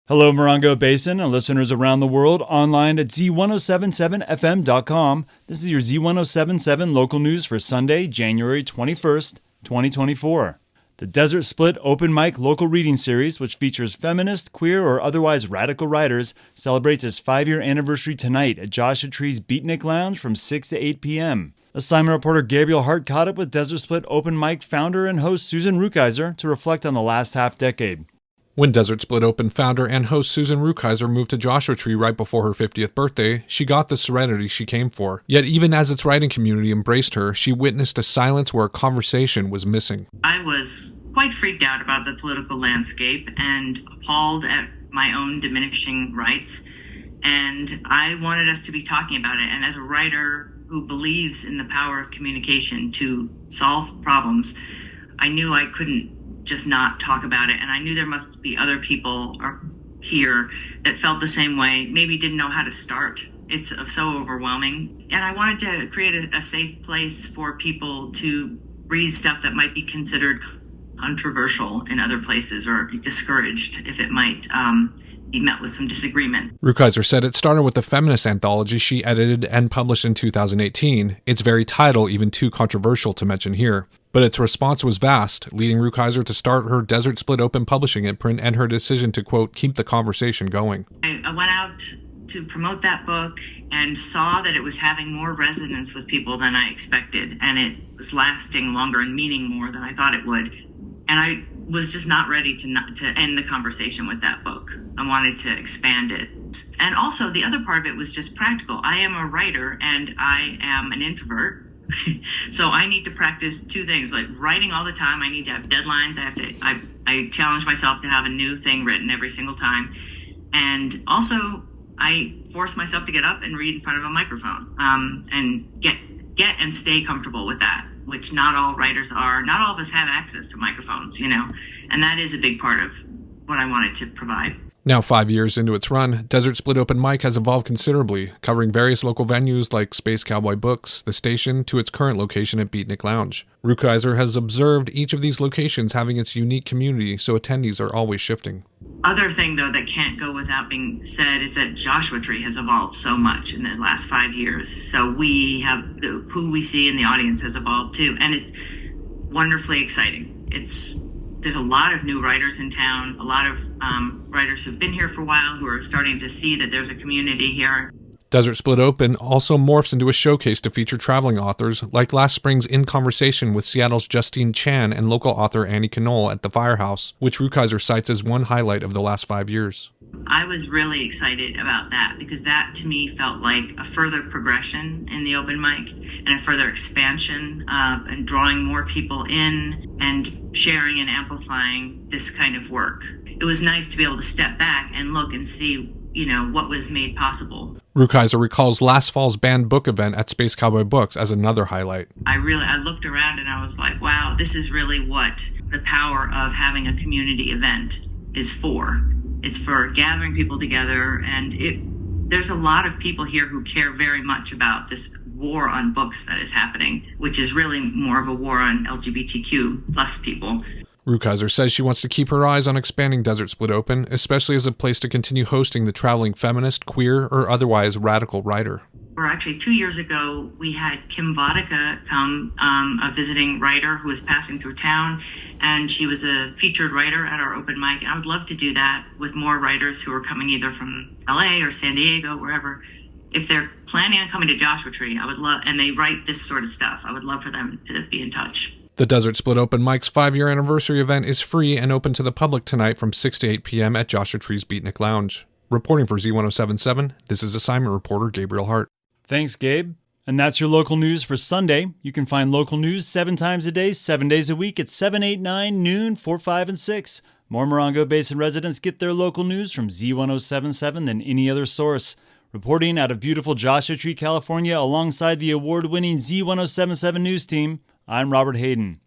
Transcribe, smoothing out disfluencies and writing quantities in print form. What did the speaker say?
Hello, Morongo Basin and listeners around the world online at Z107.7fm.com. This is your Z107.7 local news for Sunday, January 21st, 2024. The Desert Split Open Mic Local Reading Series, which features feminist, queer, or otherwise radical writers, celebrates its 5-year anniversary tonight at Joshua Tree's Beatnik Lounge from 6 to 8 p.m. Assignment reporter Gabriel Hart caught up with Desert Split Open Mic founder and host Susan Rukeyser to reflect on the last half-decade. When Desert Split Open founder and host Susan Rukeyser moved to Joshua Tree right before her 50th birthday, she got the serenity she came for. Yet even as its writing community embraced her, she witnessed a silence where a conversation was missing. I was quite freaked out about the political landscape and appalled at my own diminishing rights, and I wanted us to be talking about it. And as a writer who believes in the power of communication to solve problems, I knew I couldn't just not talk about it, and I knew there must be other people here that felt the same way, maybe didn't know how to start. It's so overwhelming, and I wanted to create a safe place for people to read stuff that might be considered controversial in other places or discouraged if it might be met with some disagreement. Rukeyser said it started with the feminist anthology she edited and published in 2018, its very title even too controversial to mention here. But its response was vast, leading Rukeyser to start her Desert Split Open publishing imprint and her decision to, quote, keep the conversation going. I went out to promote that book and saw that it was having more resonance with people than I expected, and it was lasting longer and meaning more than I thought it would. And I was just not ready to end the conversation with that book. I wanted to expand it. And also, the other part of it was just practical. I am a writer, and I am an introvert. So I need to practice two things, like writing all the time. I need to have deadlines. I challenge myself to have a new thing written every single time. And also I force myself to get up and read in front of a microphone, and get and stay comfortable with that, which not all writers are. Not all of us have access to microphones, and that is a big part of what I wanted to provide. Now 5 years into its run, Desert Split Open Mic has evolved considerably, covering various local venues like Space Cowboy Books, the station, to its current location at Beatnik Lounge. Rukeyser has observed each of these locations having its unique community, so attendees are always shifting. Other thing, though, that can't go without being said is that Joshua Tree has evolved so much in the last 5 years. So we have who we see in the audience has evolved too, and it's wonderfully exciting. There's a lot of new writers in town, a lot of writers who've been here for a while who are starting to see that there's a community here. Desert Split Open also morphs into a showcase to feature traveling authors, like last spring's In Conversation with Seattle's Justine Chan and local author Annie Knoll at the Firehouse, which Rukeyser cites as one highlight of the last 5 years. I was really excited about that because that to me felt like a further progression in the open mic and a further expansion and drawing more people in and sharing and amplifying this kind of work. It was nice to be able to step back and look and see, what was made possible. Rukeyser recalls last fall's banned book event at Space Cowboy Books as another highlight. I looked around and I was like, wow, this is really what the power of having a community event is for. It's for gathering people together, and there's a lot of people here who care very much about this war on books that is happening, which is really more of a war on LGBTQ plus people. Rukeyser says she wants to keep her eyes on expanding Desert Split Open, especially as a place to continue hosting the traveling feminist, queer, or otherwise radical writer. Or actually 2 years ago, we had Kim Vodka come, a visiting writer who was passing through town, and she was a featured writer at our open mic. And I would love to do that with more writers who are coming either from LA or San Diego, wherever. If they're planning on coming to Joshua Tree, I would love, and they write this sort of stuff, I would love for them to be in touch. The Desert Split Open Mic's 5-year anniversary event is free and open to the public tonight from 6 to 8 p.m. at Joshua Tree's Beatnik Lounge. Reporting for Z107.7, this is assignment reporter Gabriel Hart. Thanks, Gabe. And that's your local news for Sunday. You can find local news 7 times a day, 7 days a week at 7, 8, 9, noon, 4, 5, and 6. More Morongo Basin residents get their local news from Z107.7 than any other source. Reporting out of beautiful Joshua Tree, California, alongside the award-winning Z107.7 news team, I'm Robert Hayden.